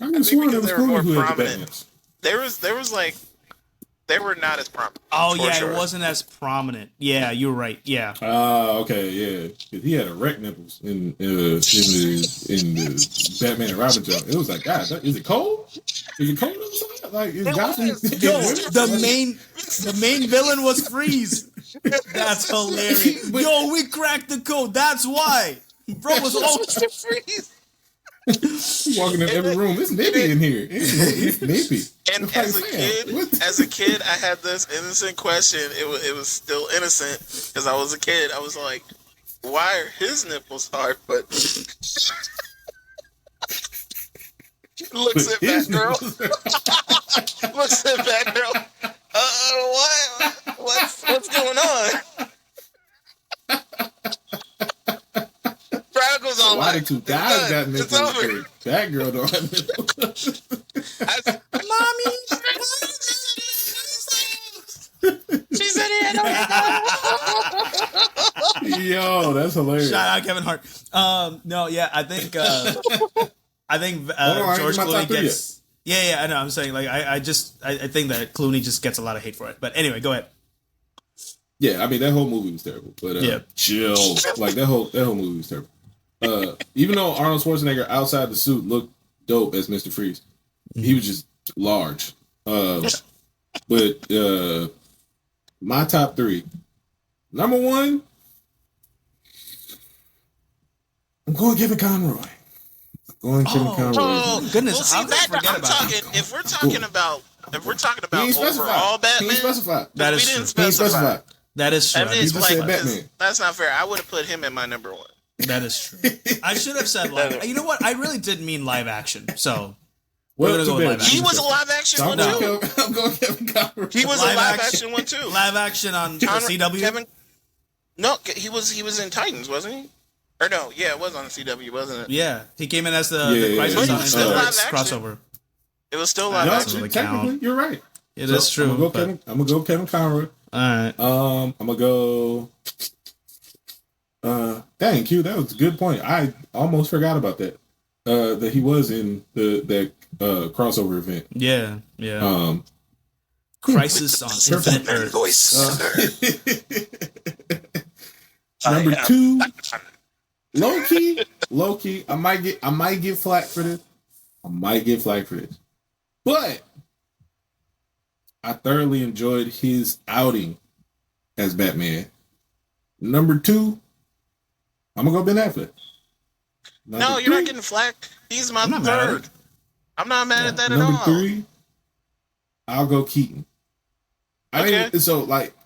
I could swear because it was they were more Clooney who had the prominent. Batnips. There was They were not as prominent. Oh for yeah, sure. it wasn't as prominent. Yeah, you're right. Yeah. Okay, yeah. 'Cause he had erect nipples in the Batman and Robin joke. It was like, God, is it cold? Is it cold outside? Like, is Gotham? was. Yo, the main villain was Freeze. That's hilarious. Yo, we cracked the code. That's why. Bro was always Freeze. Walking in every room. It's nippy in here. It's nippy. And It's as like, a fam, kid, what the- I had this innocent question. It was still innocent because I was a kid. I was like, why are his nipples hard? But looks at Batgirl. Looks at Batgirl. What's going on? Prodigal's on Why like, the two guys got it's nipples? over. That girl don't have nipples. Mommy, she said he had no. Yo, that's hilarious. shout out Kevin Hart. No, yeah, I think on, I ain't George get my top Clooney three gets. Yeah, I know. I'm saying like I think that Clooney just gets a lot of hate for it. But anyway, go ahead. Yeah, I mean that whole movie was terrible. But Yeah. chill. Like that whole movie was terrible. Even though Arnold Schwarzenegger outside the suit looked dope as Mr. Freeze, he was just large. But my top three. Number one, I'm going Kevin Conroy. Oh goodness, well, see, how could I forget I'm about talking. If we're talking about He overall ain't specified. Batman, He ain't specified. That we is didn't true. He ain't specify. specified. That is true. I mean, I it's mean, just said like Batman. that's not fair. I would have put him in my number one. that is true. I should have said live. You know what? I really did mean live action. So Well, gonna go too with bad. live action. He was a live action So one I'm too. going Kevin Conroy. He was Live a live action- action one too. live action on the Conroy- CW. Kevin, no, he was in Titans, wasn't he? Or no, yeah, it was on the CW, wasn't it? Yeah, he came in as the Yeah, Crisis but he on was still Infinite live action. crossover. It was still live No, action. really technically, count. you're right. It is true. I'm gonna go Kevin Conroy. All right. I'm gonna go. Dang, Q, that was a good point. I almost forgot about that. That he was in that crossover event. Yeah. Crisis on Infinite Earth. Number two, low key. I might get flack for this. But I thoroughly enjoyed his outing as Batman. Number two, I'm gonna go Ben Affleck. No, you're not getting flack. He's my I'm not mad at third. I'm not mad at that at Number all. three, I'll go Keaton. Okay.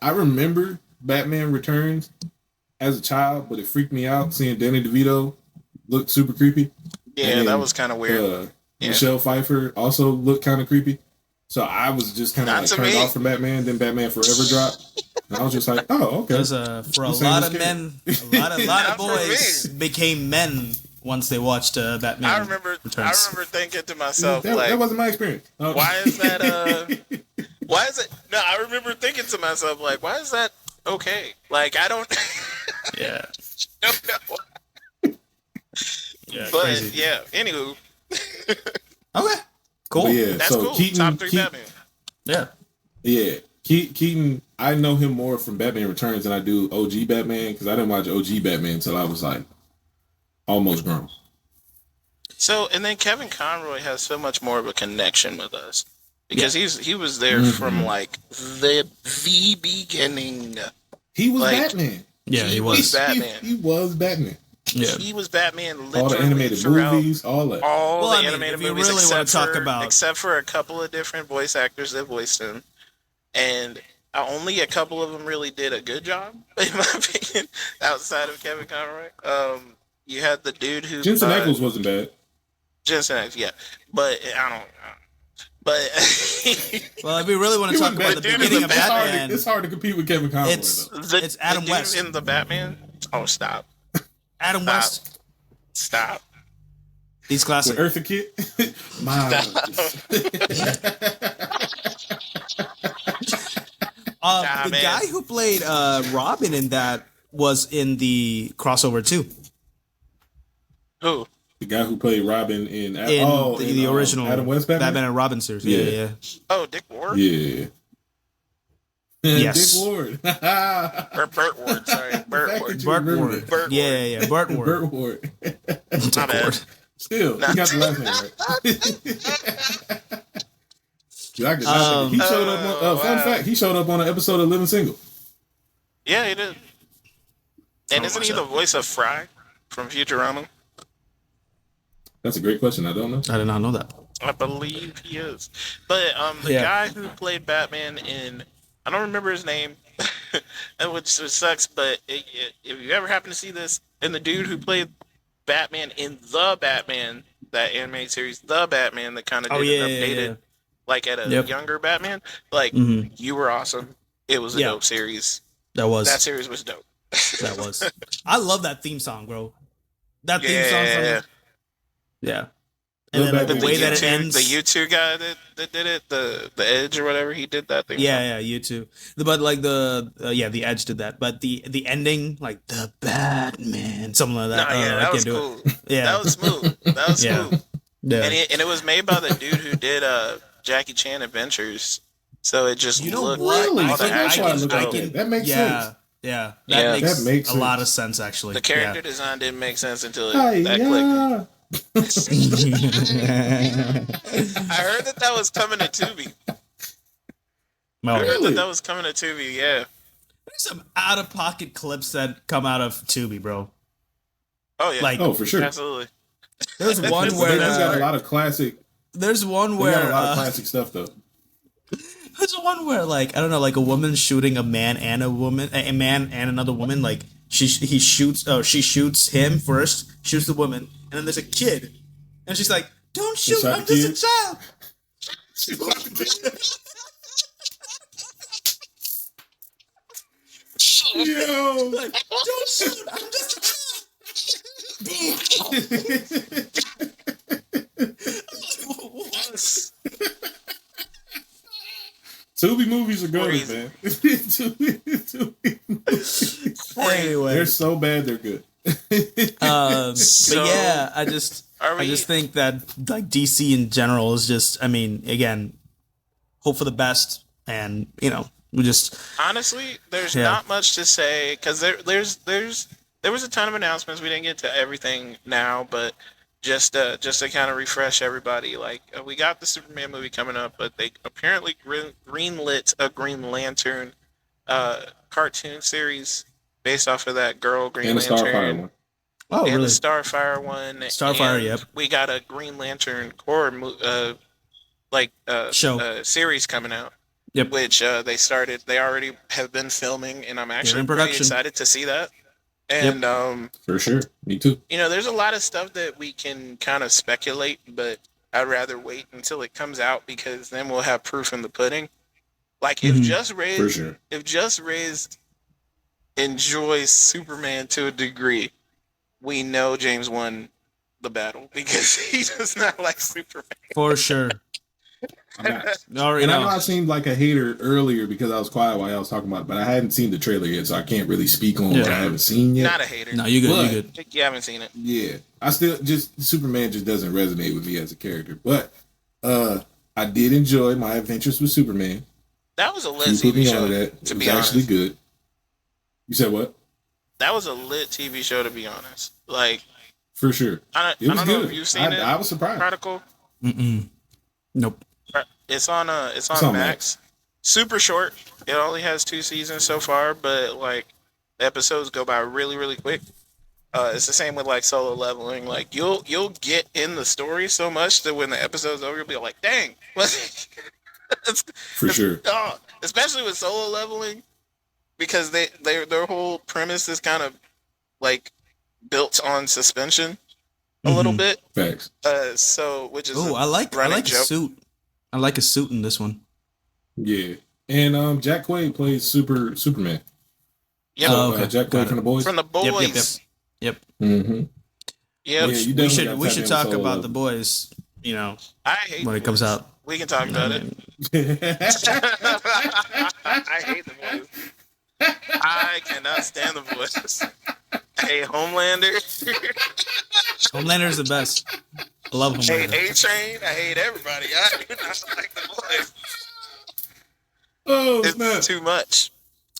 I remember Batman Returns as a child, but it freaked me out seeing Danny DeVito look super creepy. Yeah, And that then, was kind of weird. Yeah. Michelle Pfeiffer also looked kind of creepy. So I was just kind of Not like to turned me. off from Batman. Then Batman Forever dropped, and I was just like, "Oh, okay." Because for a This ain't lot this of kid. men, a lot of Not for boys me. became men once they watched Batman. I remember Returns. thinking to myself, that like, wasn't my experience. why is that? Why is it? No, I remember thinking to myself, like, why is that okay? Like, I don't, Yeah. don't know. Yeah. But Crazy. yeah, anywho, Okay. Cool. But yeah, that's so cool. Keaton, Top three Batman. Yeah. Yeah, Keaton. I know him more from Batman Returns than I do OG Batman because I didn't watch OG Batman until I was like almost grown. So, and then Kevin Conroy has so much more of a connection with us because he was there Mm-hmm. from like the beginning. He was Like, Batman. Yeah, he He was. was Batman. He was Batman. Yeah. He was Batman literally All the animated throughout movies, all that. all Well, the I mean, animated if you movies really wanna except talk for, about- except for a couple of different voice actors that voiced him, and only a couple of them really did a good job, in my opinion. Outside of Kevin Conroy, you had the dude who Jensen Ackles wasn't bad. Jensen Ackles, yeah, but I don't. But Well, if we really want He to talk wasn't about the bad. Dude, beginning of it's hard Batman, It's hard to compete with Kevin Conroy. it's though. it's Adam the dude West. in the Batman. Oh, stop! Adam Stop. West. Stop! These With classic. Eartha Kitt. My. Nah, The man. guy who played Robin in that was in the crossover too. Who? The guy who played Robin in The original Adam West Batman. and Robin series. Yeah, Yeah. yeah. Oh, Dick Ward. Yeah. Yes. Dick Ward. Or Burt Ward, sorry. Burt Ward. Burt remember Ward. that. Burt Yeah, Ward. yeah, yeah. Burt Ward. Burt Ward. My bad. Still, Nah. he got the last name right. He showed up on, fun wow. fact, he showed up on an episode of Living Single. Yeah, he did. And isn't he the voice of Fry from Futurama? That's a great question. I don't know. I did not know that. I believe he is. But the Yeah. guy who played Batman in, I don't remember his name, which sucks, but if you ever happen to see this, and the dude who played Batman in The Batman, that animated series, The Batman, that kind of did an updated, like at a younger Batman, like, you were awesome. It was a dope series. That series was dope. That was. I love that theme song, bro. That theme song. Yeah. And then like, the way that it ends. The U2 guy that did it, the Edge or whatever, he did that thing. Yeah, U2. But like the Edge did that. But the ending, like the Batman, something like that. That was cool. Yeah, that was smooth. That was smooth. Yeah. And it was made by the dude who did Jackie Chan Adventures. So it just looked really? all the That's why I action. look like that. That makes sense. Yeah, that makes a lot of sense actually. The character design didn't make sense until that clicked. I heard that was coming to Tubi. I heard that was coming to Tubi. Yeah. There's some out of pocket clips that come out of Tubi, bro. Oh yeah. Like, for sure. Absolutely. There's one where there's got a lot of classic. There's one where got a lot of classic stuff though. There's one where like I don't know, like a woman shooting a man and a woman, a man and another woman. Like she shoots him first, shoots the woman, and then there's a kid, and she's like, "Don't shoot! I'm just a child." Yo, like, don't shoot! I'm just a child. Tubi movies are good, man. Tubi movies. Anyway, they're so bad they're good. But yeah, I just think that like DC in general is just, I mean, again, hope for the best, and you know, we just honestly, there's not much to say because there was a ton of announcements. We didn't get to everything now, but just to kind of refresh everybody, like we got the Superman movie coming up, but they apparently greenlit a Green Lantern cartoon series based off of that girl Green Lantern. Starfire one. Oh, and really? the Starfire one. Starfire, yep. We got a Green Lantern core series coming out. Yep. Which they already have been filming, and I'm actually in pretty production. excited to see that. And for sure, me too. You know, there's a lot of stuff that we can kind of speculate, but I'd rather wait until it comes out because then we'll have proof in the pudding. Like if JusRzd enjoys Superman to a degree, we know James won the battle because he does not like Superman. For sure. I know I seemed like a hater earlier because I was quiet while I was talking about it, but I hadn't seen the trailer yet, so I can't really speak on what I haven't seen yet. Not a hater. No, you good. You good. You haven't seen it. Yeah, I still Superman just doesn't resonate with me as a character, but I did enjoy My Adventures with Superman. That was a lit TV show. To be honest, actually good. You said what? That was a lit TV show, to be honest. Like for sure, I don't know if you've seen it. I was surprised. Prodigyl. Nope. It's on Max. Super short. It only has 2 seasons so far, but like the episodes go by really, really quick. It's the same with like Solo Leveling. Like you'll get in the story so much that when the episode's over, you'll be like, "Dang!" For sure. Especially with Solo Leveling, because their whole premise is kind of like built on suspension a little bit. Facts. Which is I like a suit. I like a suit in this one. Yeah, and Jack Quaid plays Superman. Yep. So, Jack Quaid from The Boys. From The Boys. Yep. Mm-hmm. Yep. Yeah, we should talk about The Boys. You know, I hate when it comes out. We can talk about it. I hate The Boys. I cannot stand The Boys. I hate Homelander. Homelander's the best. I love Homelander. I hate A-Train. I hate everybody. I do not like The Boys. Oh, It's snap. too much.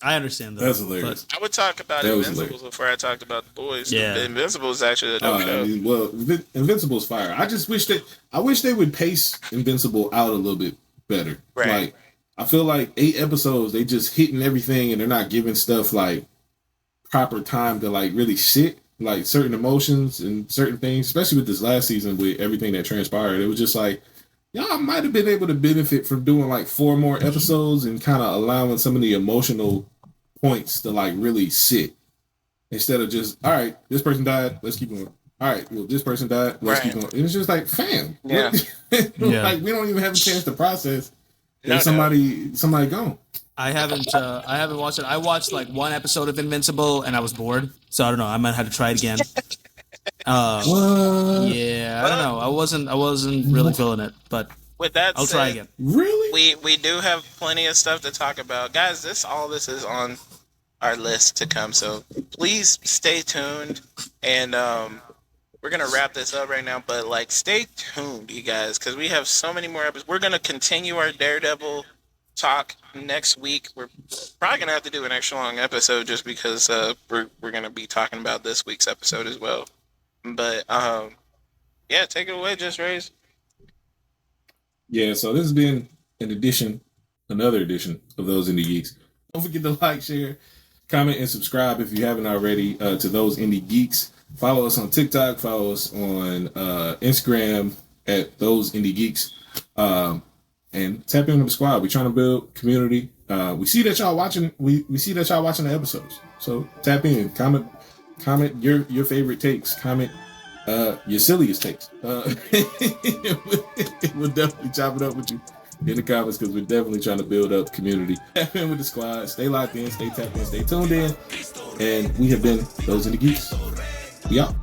I understand that. That's hilarious. I would talk about That was Invincibles before I talked about The Boys. Yeah. The Invincibles is actually a dope show. Invincible's fire. I just wish they would pace Invincible out a little bit better. Right. Like, I feel like 8 episodes, they just hitting everything and they're not giving stuff like proper time to like really sit, like certain emotions and certain things, especially with this last season with everything that transpired. It was just like, y'all might have been able to benefit from doing like 4 more episodes and kind of allowing some of the emotional points to like really sit instead of just, all right, this person died, let's keep going. All right, well, this person died, let's keep going. And it's just like, fam, Yeah. like we don't even have a chance to process. No, somebody gone. I haven't watched it. I watched like 1 episode of Invincible and I was bored. So I don't know. I might have to try it again. What? Yeah, I don't know. I wasn't really feeling it, but With that I'll said, try again. Really? we do have plenty of stuff to talk about, guys. All this is on our list to come, so please stay tuned. And we're gonna wrap this up right now, but like stay tuned, you guys, because we have so many more episodes. We're gonna continue our Daredevil talk next week. We're probably gonna have to do an extra long episode just because we're gonna be talking about this week's episode as well. But yeah, take it away, JusRzd. Yeah, so this has been another edition of Those Indie Geeks. Don't forget to like, share, comment, and subscribe if you haven't already to Those Indie Geeks. Follow us on TikTok. Follow us on Instagram at Those Indie Geeks. And tap into the squad. We're trying to build community. We see that y'all watching. We see that y'all watching the episodes. So tap in. Comment your favorite takes. Comment your silliest takes. We'll definitely chop it up with you in the comments because we're definitely trying to build up community. Tap in with the squad. Stay locked in. Stay tapped in. Stay tuned in. And we have been Those Indie Geeks. We out.